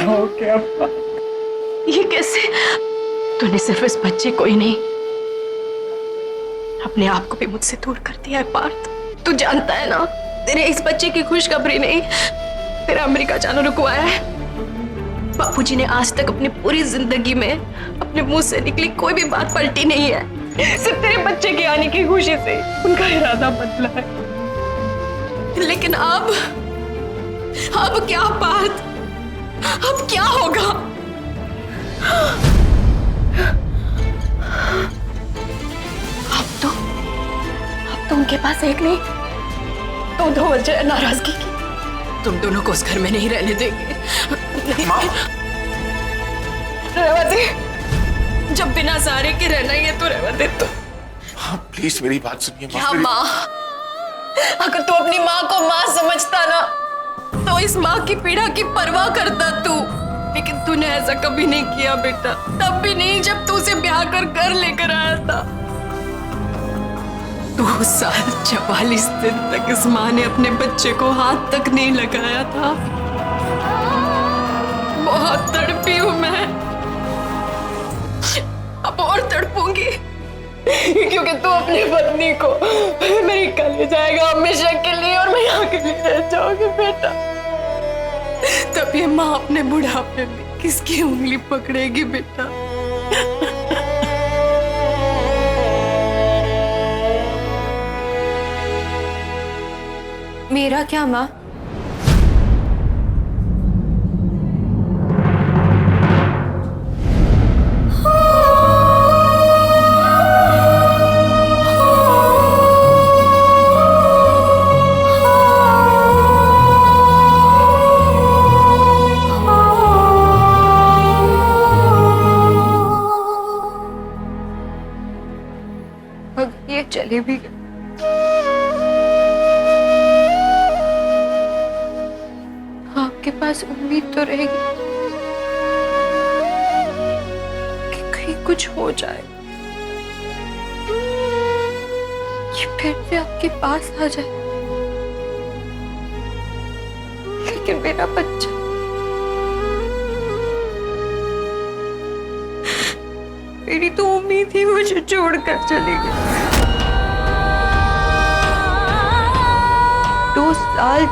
क्या हो गया अम्मा? ये कैसे? तूने सिर्फ इस बच्चे को ही नहीं, अपने आप को भी मुझसे दूर कर दिया है पार्थ। तू जानता है ना, तेरे इस बच्चे की खुशखबरी नहीं तेरा अमेरिका जाना रुकवाया है। बापूजी ने आज तक अपनी पूरी जिंदगी में अपने मुंह से निकली कोई भी बात पलटी नहीं है। सिर्फ तेरे बच्चे के आने की खुशी से उनका इरादा बदला है। लेकिन अब क्या पार्थ, अब क्या होगा? अब तो उनके पास एक नहीं तो दो वजह नाराजगी की। तुम दोनों को उस घर में नहीं रहने देंगे। रहवा दे, जब बिना सहारे के रहना ही है तो रहवा दे। तो हाँ प्लीज मेरी बात सुनिए। क्या माँ? अगर तू अपनी माँ को माँ समझता ना तो इस माँ की पीड़ा की परवाह करता तू। लेकिन तूने ऐसा कभी नहीं किया बेटा, तब भी नहीं जब तू उसे ब्याह कर घर लेकर आया था। 2 साल 44 दिन तक इस माँ ने अपने बच्चे को हाथ तक नहीं लगाया था। बहुत तड़पी हूं मैं, अब और तड़पूंगी, क्योंकि तू अपनी पत्नी को मेरी कल जाएगा हमेशा के लिए और मैं यहाँ के लिए रह जाऊंगी बेटा। तब ये माँ अपने बुढ़ापे में किसकी उंगली पकड़ेगी बेटा? मेरा क्या माँ? अगर ये चले भी गए आपके पास उम्मीद तो रहेगी कि कहीं कुछ हो जाए, ये फिर से आपके पास आ जाए। लेकिन मेरा बच्चा, मेरी तो उम्मीद ही मुझे छोड़कर चली गई। 2 साल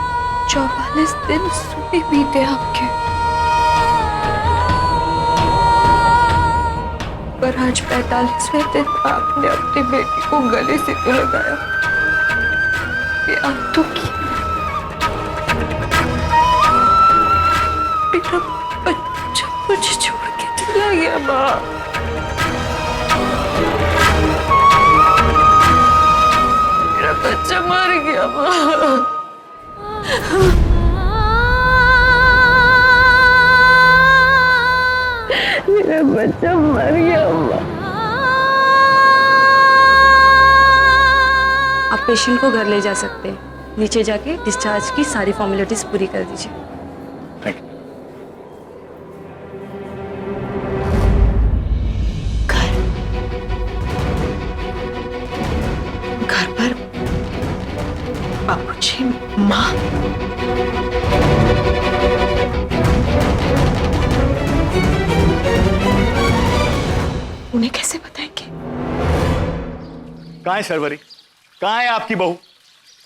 44 दिन सुने बीते आपके, पर आज 45वें दिन आपने अपनी बेटी को गले से तो लगाया। ये आप तो की मेरा बच्चा मुझे छोड़ के चला गया माँ। मेरा बच्चा मर गया माँ। मेरा बच्चा मर गया माँ। आप पेशेंट को घर ले जा सकते हैं। नीचे जाके डिस्चार्ज की सारी फॉर्मेलिटीज पूरी कर दीजिए। घर पर बापूजी, माँ, उन्हें कैसे बताएंगे? कहाँ है शर्वरी? कहाँ है आपकी बहू?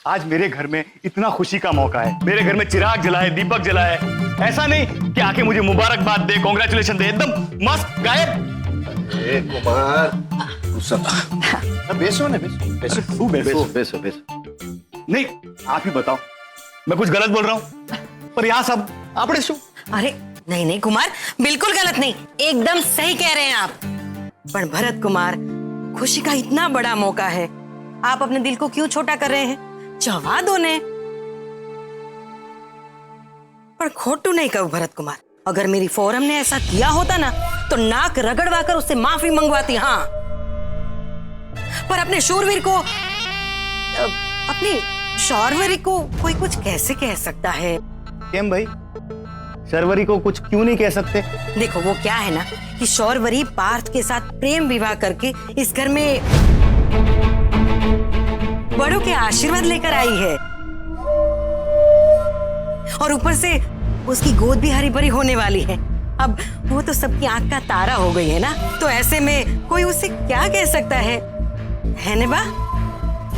आज मेरे घर में इतना खुशी का मौका है, मेरे घर में चिराग जलाए, दीपक जलाए। ऐसा नहीं कि आके मुझे मुबारकबाद दे, कांग्रेचुलेशन दे, एकदम मस्त गायब। ए कुमार, तू सब बेसो ने बेसो, तू बेसो। बेसो। नहीं, आप ही बताओ, मैं कुछ गलत बोल रहा हूँ? पर यहाँ सब आपने शू। अरे नहीं कुमार, बिल्कुल गलत नहीं, एकदम सही कह रहे हैं आप। पर भरत कुमार, खुशी का इतना बड़ा मौका है, आप अपने दिल को क्यों छोटा कर रहे हैं? जवा दो ने। पर खोटू नहीं कहूं भरत कुमार, अगर मेरी फोरम ने ऐसा किया होता ना तो नाक रगड़वा कर उससे माफी मंगवाती। हाँ, पर अपने शूरवीर को, अपनी शौरवरी को कोई कुछ कैसे कह सकता है? केम भाई, शर्वरी को कुछ क्यों नहीं कह सकते? देखो वो क्या है ना कि शौरवरी पार्थ के साथ प्रेम विवाह करके इस घर में बड़ों के आशीर्वाद लेकर आई है, और ऊपर से उसकी गोद भी हरी भरी होने वाली है। अब वो तो सबकी आंख का तारा हो गई है ना, तो ऐसे में कोई उससे क्या कह सकता है नेबा?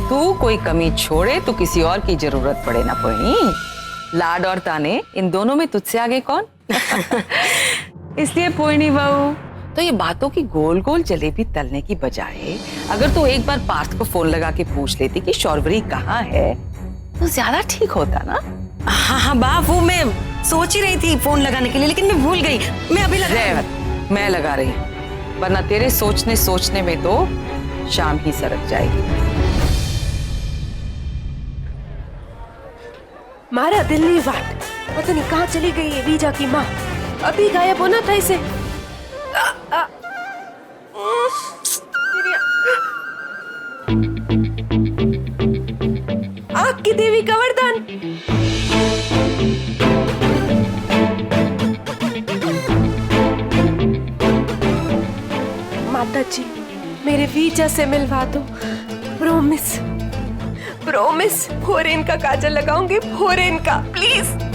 तू कोई कमी छोड़े तो किसी और की जरूरत पड़े ना पोइनी। लाड और ताने इन दोनों में तुझसे आगे कौन? इसलिए पोइनी बहू, तो ये बातों की गोल गोल जलेबी तलने की बजाय अगर तू एक बार पार्थ को फोन लगा के पूछ लेती कि शौर्वरी कहाँ है तो ज्यादा ठीक होता ना। हाँ बा, वो मैं सोच ही रही थी फोन लगाने के लिए, लेकिन मैं भूल गई। मैं अभी मैं लगा रही हूँ, वरना तेरे सोचने में तो शाम ही सरक जाएगी। मारा दिल नहीं वाट, पता नहीं कहाँ चली गई है वीजा की माँ। अभी गायब होना था इसे। आग की देवी का वरदान। माता जी, मेरे वीजा से मिलवा दो। प्रॉमिस प्रॉमिस, फोरेन का काजल लगाऊंगी, फोरेन का, प्लीज।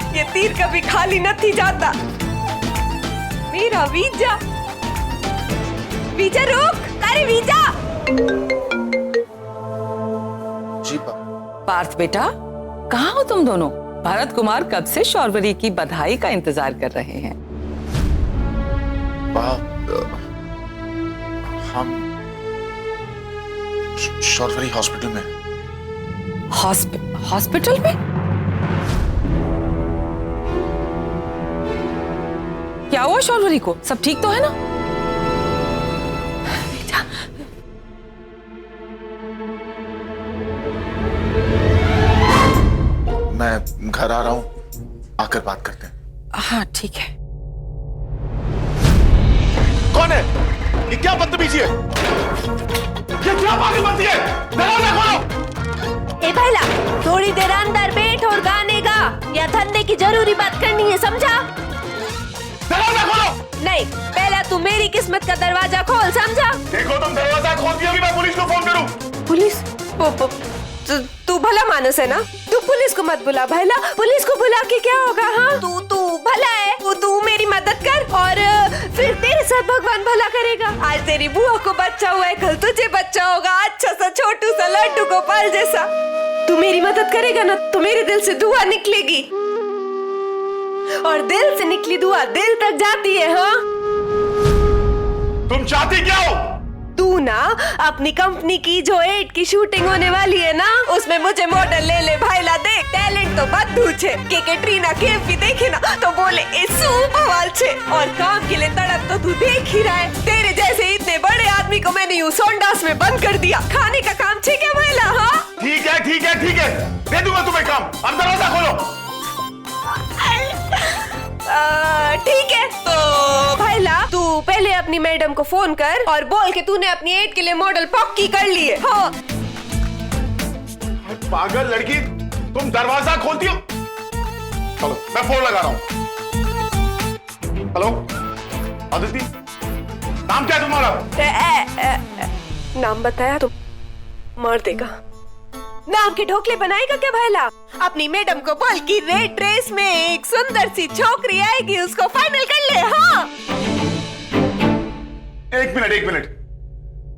ये तीर कभी खाली नहीं जाता। मेरा वीजा, वीजा रुक, अरे वीजा। जी पार्थ बेटा, कहाँ हो तुम दोनों? भरत कुमार कब से शौर्वरी की बधाई का इंतजार कर रहे हैं। हम शौर्वरी हॉस्पिटल में। हॉस्पिटल में? क्या हुआ शौर्वरी को? सब ठीक तो है ना? मैं घर आ रहा हूं, आकर बात करते हैं। हाँ ठीक है। कौन है ये? क्या बदतमीजी है? ये क्या पागलपंती है? दरवाजा खोलो। ए भैला, थोड़ी देर अंदर बैठ और गाने गा, या धंधे की जरूरी बात करनी है, समझा? दरवाजा खोलो। नहीं, पहला तू मेरी किस्मत का दरवाजा खोल, समझा? देखो तुम दरवाजा खोल दिया कि मैं पुलिस को फोन करूं। पुलिस? तू भला मानस है ना? तू पुलिस को मत बुला भैला, पुलिस को बुला के क्या होगा? हाँ, तू भला है, तू मेरी मदद कर और फिर तेरे साथ भगवान भला करेगा। आज तेरी बुआ को बच्चा हुआ है, कल तुझे बच्चा होगा, अच्छा सा छोटू सा लड्डू गोपाल जैसा। तू मेरी मदद करेगा ना तो मेरे दिल से दुआ निकलेगी, और दिल से निकली दुआ दिल तक जाती है। हाँ, तुम चाहती क्या हो? तू ना अपनी कंपनी की जो 8 की शूटिंग होने वाली है ना, उसमें मुझे मॉडल ले ले भाईला। देख, टैलेंट तो बद्दू छे, के कैटरीना कैफ भी देखे ना तो बोले इसू बवाल छे, और काम के लिए तड़प तो तू देख ही रहा है। तेरे जैसे इतने बड़े आदमी को मैंने यूं सोंडास में बंद कर दिया। खाने का काम छे क्या भाईला? हाँ ठीक है ठीक है ठीक है, दे दूंगा तुम्हें काम। अब दरवाजा खोलो। ठीक है, तो भाईला तू पहले अपनी मैडम को फोन कर और बोल के तूने अपनी 8 के लिए मॉडल पक्की कर ली है। हाँ। पागल लड़की, तुम दरवाजा खोलती हो। चलो मैं फोन लगा रहा हूं। हेलो अदिति, नाम क्या है तुम्हारा? नाम बताया तो मार देगा। नाम के ढोकले बनाएगा क्या भाईला? अपनी मैडम को बोल कि रेड ड्रेस में एक सुंदर सी छोकरी आएगी, उसको फाइनल कर ले। हाँ, एक मिनट,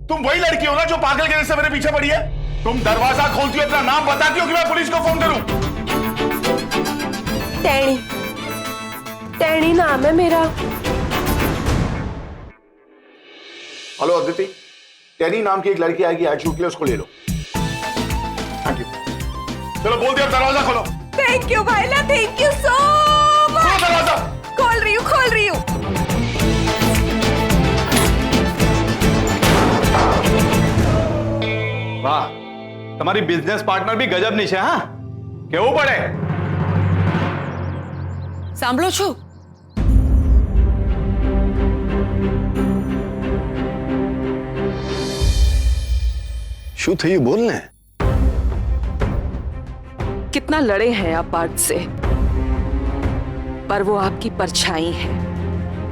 तुम वही लड़की हो ना जो पागल के जैसे मेरे पीछे पड़ी है? तुम दरवाजा खोलती हो, अपना नाम बताती हो कि मैं पुलिस को फोन करूं? टैनी नाम है मेरा। हेलो अदिति, टैनी नाम की एक लड़की आएगी आज शूट के लिए, उसको ले लो। Thank you. चलो बोल दिया, दरवाजा खोलो। थैंक यू भाईला, थैंक यू सो मच। खोलो दरवाजा। खोल रही हूँ। वाह, तुम्हारी बिजनेस पार्टनर भी गजब नहीं है। हाँ, केવું પડે? સાંભળો છો? શું થયું બોલ ને? कितना लड़े हैं आप पार्थ से, पर वो आपकी परछाई है।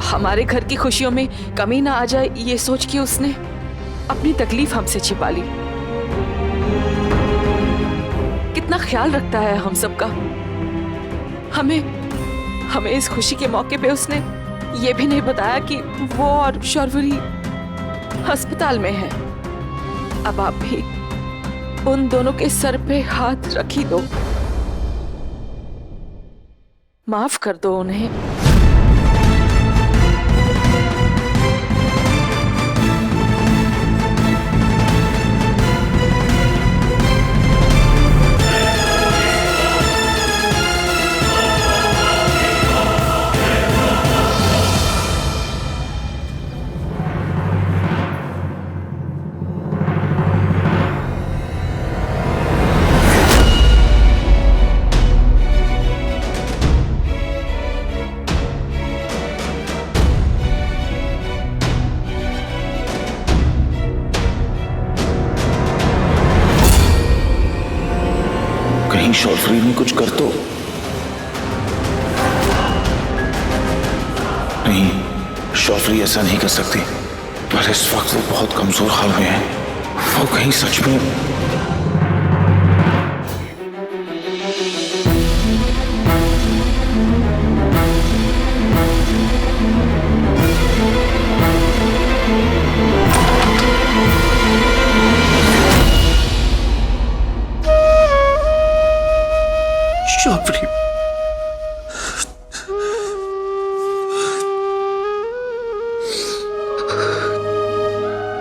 हमारे घर की खुशियों में कमी ना आ जाए ये सोच के उसने अपनी तकलीफ हमसे छिपा ली। कितना ख्याल रखता है हम सबका। हमें इस खुशी के मौके पे उसने ये भी नहीं बताया कि वो और शौर्वरी अस्पताल में है। अब आप भी उन दोनों के सर पे हाथ रख ही दो, माफ कर दो उन्हें। कहीं शौर्वरी ने कुछ कर तो नहीं। शौर्वरी ऐसा नहीं कर सकती, पर इस वक्त वो बहुत कमजोर हाल में है। वो कहीं सच में शौर्वरी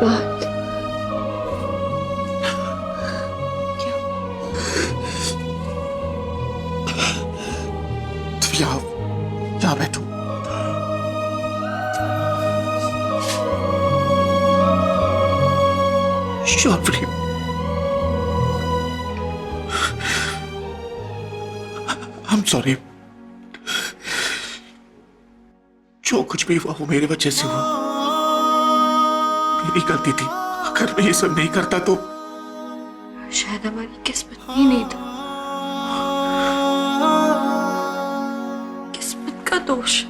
बात तुम यहाँ बैठो। Shaurvari I'm sorry। जो कुछ भी हुआ वो मेरी वजह से हुआ, मेरी गलती थी। अगर मैं ये सब नहीं करता तो शायद हमारी किस्मत ही नहीं था। किस्मत का दोष।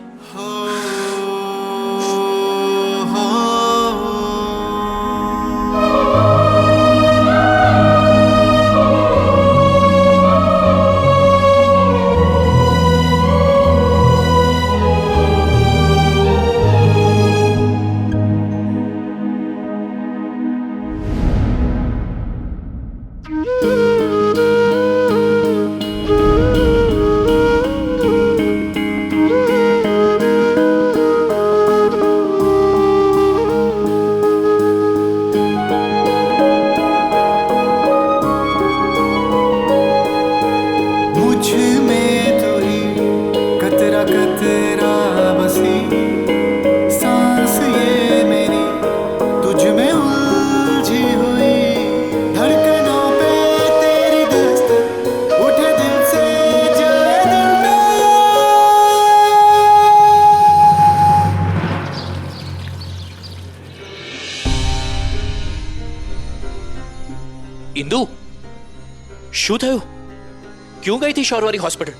इंदु, શું થયું? क्यों गई थी शौर्वरी हॉस्पिटल?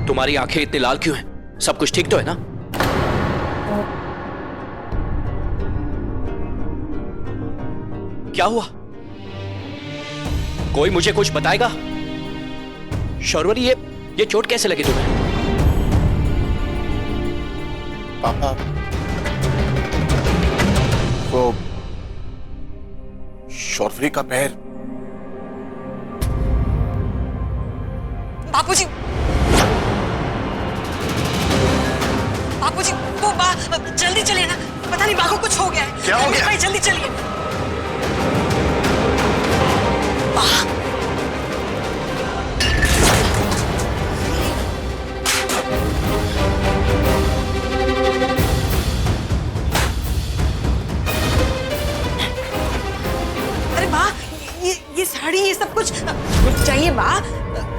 तुम्हारी आंखें इतनी लाल क्यों हैं? सब कुछ ठीक तो है ना? क्या हुआ? कोई मुझे कुछ बताएगा? शौर्वरी, ये चोट कैसे लगी तुम्हें? पापा, वो शौर्वरी का पैर। बापूजी, बापूजी, वो बा जल्दी चलिए ना, पता नहीं बा को कुछ हो गया है। क्या हो गया? भाई जल्दी चलिए। बा, अरे बा, ये साड़ी, ये सब कुछ चाहिए बा।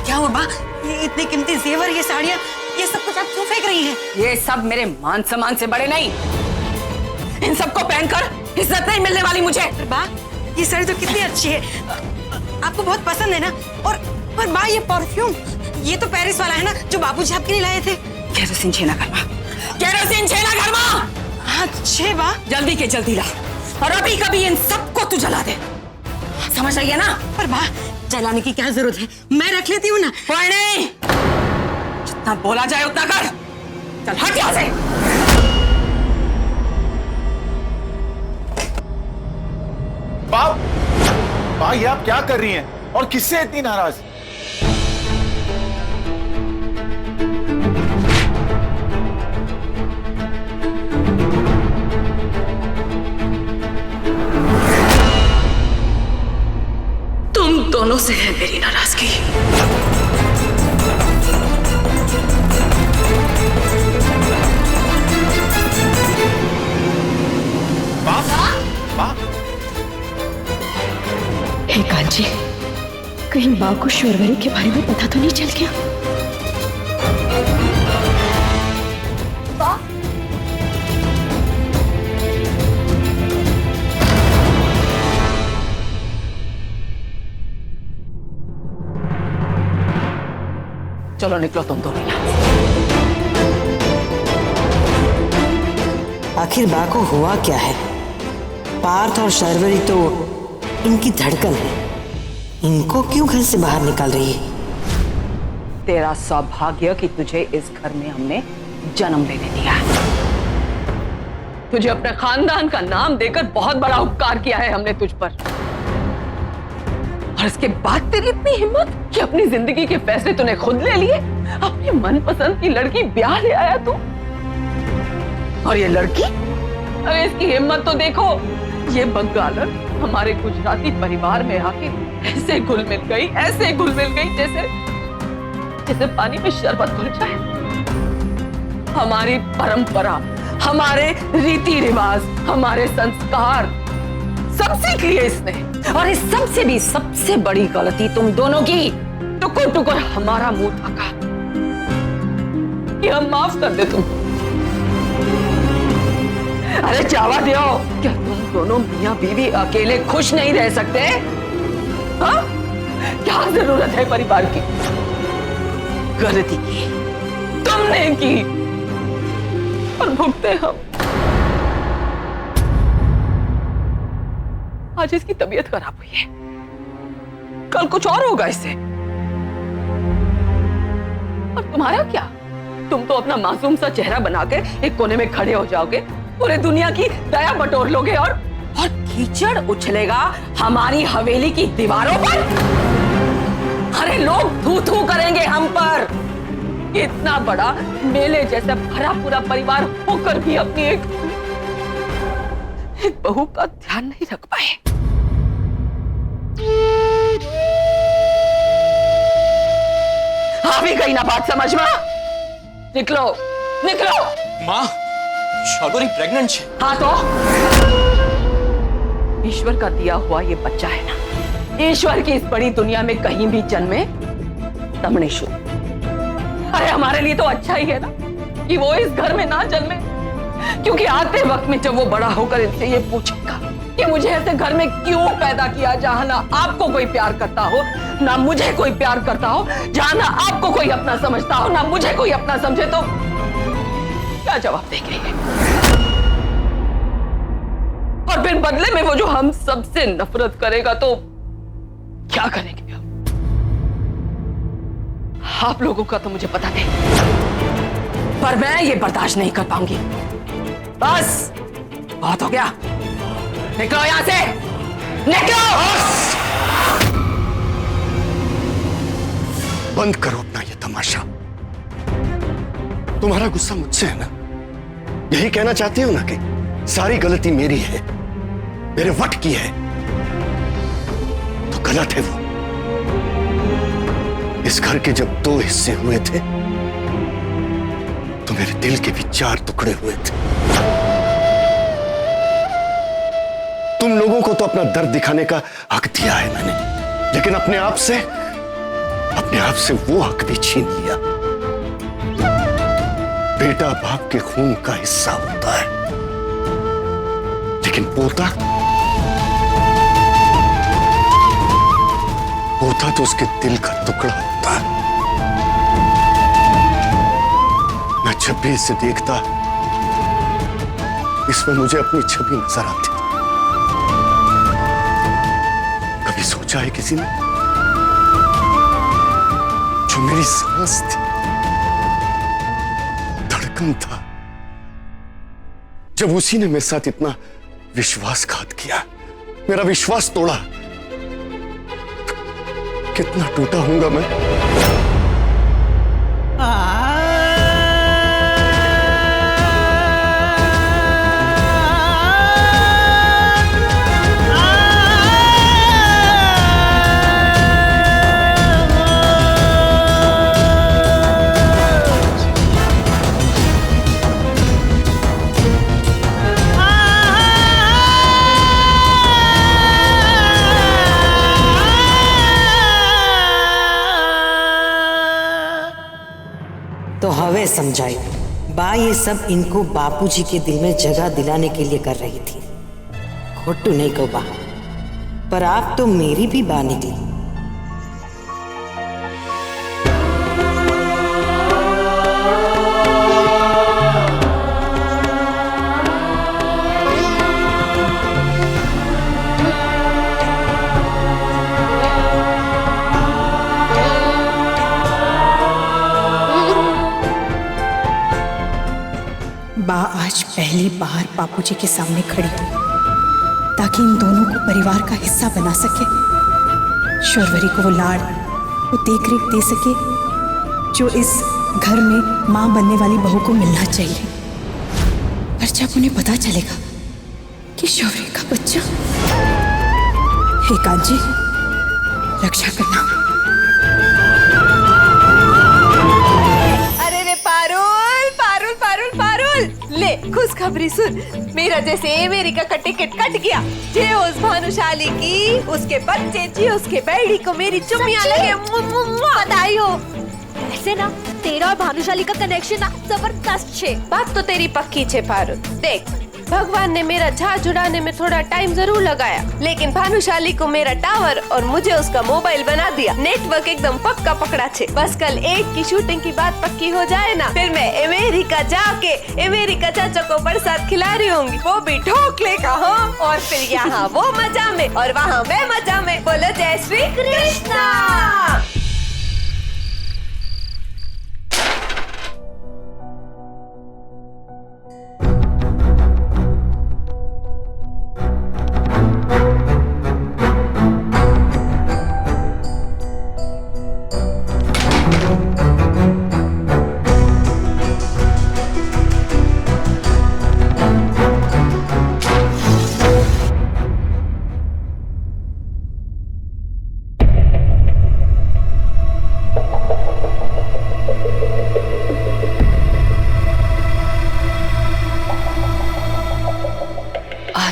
क्या हुआ बा? ये इतने कीमती जेवर, ये साड़ियाँ, ये सब कुछ आप क्यों फेंक रही हैं? ये सब मेरे मान सम्मान से बड़े नहीं। इन सबको पहनकर इज्जत नहीं मिलने वाली मुझे। बा, ये साड़ी तो कितनी अच्छी है। आपको बहुत पसंद है ना। और माँ ये परफ्यूम, ये तो पेरिस वाला है ना जो बाबूजी आपके लिए लाए थे। केरोसिन छेना घरमा, केरोसिन छेना घरमा। हाँ छे बा, जल्दी के जल्दी ला और अभी कभी इन सबको तू जला दे, समझ आई है ना? पर बा जलाने की क्या जरूरत है, मैं रख लेती हूँ ना। कोई नहीं, जितना बोला जाए उतना कर। चल हट यहाँ से। बा ये आप क्या कर रही हैं और किससे इतनी नाराज? तुम दोनों से है मेरी नाराजगी। हे कांची, कहीं माँ को शौर्वरी के बारे में पता तो नहीं चल गया? चलो निकलो तुम दोनों यहाँ। आखिर बा को हुआ क्या है? पार्थ और शर्वरी तो इनकी धड़कन है, इनको क्यों घर से बाहर निकाल रही है? तेरा सौभाग्य कि तुझे इस घर में हमने जन्म लेने दिया है। तुझे अपने खानदान का नाम देकर बहुत बड़ा उपकार किया है हमने तुझ पर, और इसके बाद तेरी इतनी हिम्मत कि अपनी जिंदगी के फैसले तूने खुद ले लिए। अपनी मनपसंद की लड़की ब्याह ले आया तू, और ये लड़की, अरे इसकी हिम्मत तो देखो। ये बंगालर हमारे गुजराती परिवार में आके ऐसे घुल मिल गई, ऐसे घुल मिल गई जैसे पानी में शरबत घुल जाए। हमारी परंपरा, हमारे रीति रिवाज, हमारे संस्कार सब सीख लिए इसने। और इस सबसे भी सबसे बड़ी गलती तुम दोनों की, टुकुर टुकुर हमारा मुंह ढका कि हम माफ कर दे तुम। अरे जावा दियो, क्या तुम दोनों मियां बीवी अकेले खुश नहीं रह सकते? हाँ? क्या जरूरत है परिवार की? गलती की तुमने की और भुगते हम। आज इसकी तबीयत खराब हुई है, कल कुछ और होगा इससे। और तुम्हारा क्या? तुम तो अपना मासूम सा चेहरा बनाकर एक कोने में खड़े हो जाओगे, पूरे दुनिया की दया बटोर लोगे और कीचड़ उछलेगा हमारी हवेली की दीवारों पर। अरे लोग थू थू करेंगे हम पर। इतना बड़ा मेले जैसा भरा पूरा परिवार होकर भी अपनी एक बहू का ध्यान नहीं रख पाए। आ भी गई ना बात समझ में? निकलो निकलो। माँ, शौर्वरी प्रेग्नेंट है। हाँ तो ईश्वर का दिया हुआ ये बच्चा है ना, ईश्वर की इस बड़ी दुनिया में कहीं भी जन्मे तब नहीं शुरू। अरे हमारे लिए तो अच्छा ही है ना कि वो इस घर में ना जन्मे, क्योंकि आते वक्त में जब वो बड़ा होकर इनसे ये पूछेगा कि मुझे ऐसे घर में क्यों पैदा किया जहां ना आपको कोई प्यार करता हो, ना मुझे कोई प्यार करता हो, जहां ना आपको कोई अपना समझता हो, ना मुझे कोई अपना समझे, तो क्या जवाब देंगे? और फिर बदले में वो जो हम सबसे नफरत करेगा तो क्या करेंगे? आप लोगों का तो मुझे पता नहीं, पर मैं ये बर्दाश्त नहीं कर पाऊंगी। बस बहुत हो गया, निकलो यहां से, निकलो। बंद करो अपना ये तमाशा। तुम्हारा गुस्सा मुझसे है ना? यही कहना चाहती हो ना कि सारी गलती मेरी है, मेरे वक्त की है? तो गलत है वो। इस घर के जब 2 हिस्से हुए थे तो मेरे दिल के भी 4 टुकड़े हुए थे। तुम लोगों को तो अपना दर्द दिखाने का हक दिया है मैंने, लेकिन अपने आप से वो हक भी छीन लिया। बेटा बाप के खून का हिस्सा होता है, लेकिन पोता होता तो उसके दिल का टुकड़ा होता। मैं जब भी इसे देखता, इसमें मुझे अपनी छवि नजर आती। कभी सोचा है किसी ने, जो मेरी सांस थी, धड़कन था, जब उसी ने मेरे साथ इतना विश्वासघात किया, मेरा विश्वास तोड़ा, कितना टूटा हूंगा मैं। तो हवे समझाई बा ये सब इनको बापूजी के दिल में जगह दिलाने के लिए कर रही थी। खोटू नहीं को बा, पर आप तो मेरी भी बा निकली। बा आज पहली बार बापूजी के सामने खड़ी हुई ताकि इन दोनों को परिवार का हिस्सा बना सके। शौर्वरी को वो लाड़, वो देख रेख दे सके जो इस घर में मां बनने वाली बहू को मिलना चाहिए। पर जब उन्हें पता चलेगा कि शौर्वरी का बच्चा, हे कांजी, रक्षा करना। अरे रे पारुल, पारुल, पारुल, पारुल, ले खुशखबरी सुन। मेरा जैसे अमेरिका का टिकट कट गया। जे उस भानुशाली की, उसके बच्चे जी, उसके बेड़ी को मेरी चुम्मियां लगे। बधाई हो। ऐसे ना तेरा और भानुशाली का कनेक्शन ना जबरदस्त छे। बात तो तेरी पक्की छे पारुल। देख, भगवान ने मेरा झांझ उड़ाने में थोड़ा टाइम जरूर लगाया, लेकिन भानुशाली को मेरा टावर और मुझे उसका मोबाइल बना दिया। नेटवर्क एकदम पक्का पकड़ा छे। बस कल 8 की शूटिंग की बात पक्की हो जाए ना, फिर मैं अमेरिका जाके अमेरिका चाचा को प्रसाद खिला रही होंगी, वो भी ढोकले का। हाँ, और फिर यहाँ वो मजा में और वहाँ मैं मजा में। बोलो जय श्री कृष्णा।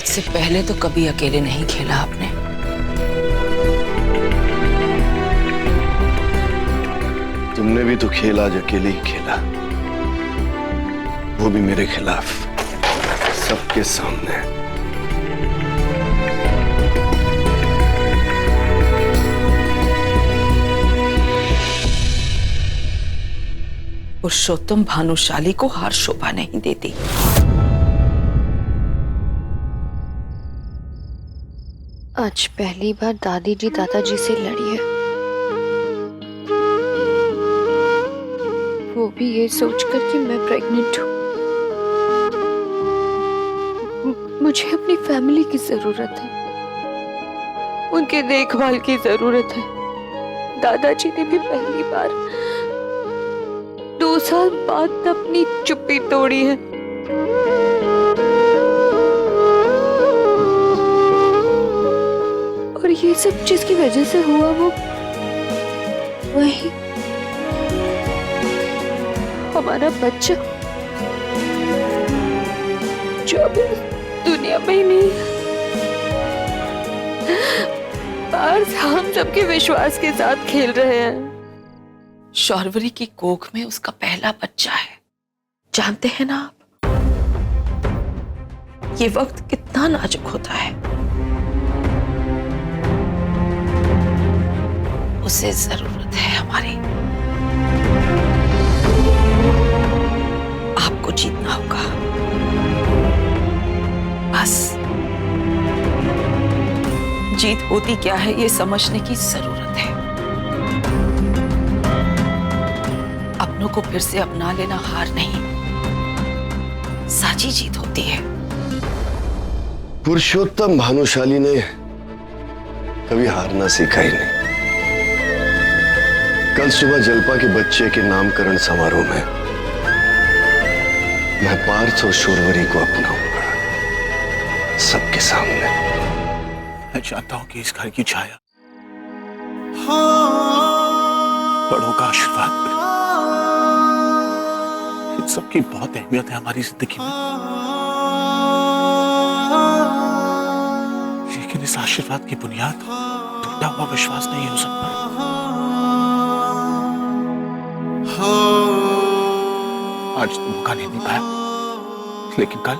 से पहले तो कभी अकेले नहीं खेला आपने। तुमने भी तो खेल आज अकेले ही खेला, वो भी मेरे खिलाफ, सबके सामने। पुरुषोत्तम भानुशाली को हर शोभा नहीं देती। आज पहली बार दादी जी दादाजी से लड़ी है, वो भी ये सोचकर कि मैं प्रेग्नेंट हूँ। मुझे अपनी फैमिली की जरूरत है, उनके देखभाल की जरूरत है। दादाजी ने भी पहली बार 2 साल बाद अपनी चुप्पी तोड़ी है। और ये सब जिसकी वजह से हुआ वो वही हमारा बच्चा जो अभी दुनिया में ही नहीं है। पार्थ हम सबके विश्वास के साथ खेल रहे हैं। शौर्वरी की कोख में उसका पहला बच्चा है। जानते हैं ना आप, ये वक्त कितना नाजुक होता है। उसे जरूरत है हमारी। आपको जीतना होगा, बस जीत होती क्या है ये समझने की जरूरत है। अपनों को फिर से अपना लेना हार नहीं, साची जीत होती है। पुरुषोत्तम भानुशाली ने कभी हारना सीखा ही नहीं। कल सुबह जल्पा के बच्चे के नामकरण समारोह में मैं पार्थ और शूरवरी को अपनाऊंगा, सबके सामने। मैं चाहता हूं कि इस घर की छाया, बड़ों का आशीर्वाद, इन सबकी बहुत अहमियत है हमारी जिंदगी में। लेकिन इस आशीर्वाद की बुनियाद टूटा हुआ विश्वास नहीं हो सकता। आज तो मौका नहीं मिल पाया, लेकिन कल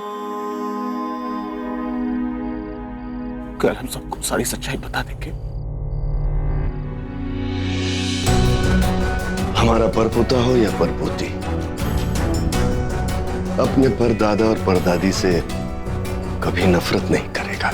हम सबको सारी सच्चाई बता देंगे। हमारा परपोता हो या परपोती, अपने परदादा और परदादी से कभी नफरत नहीं करेगा।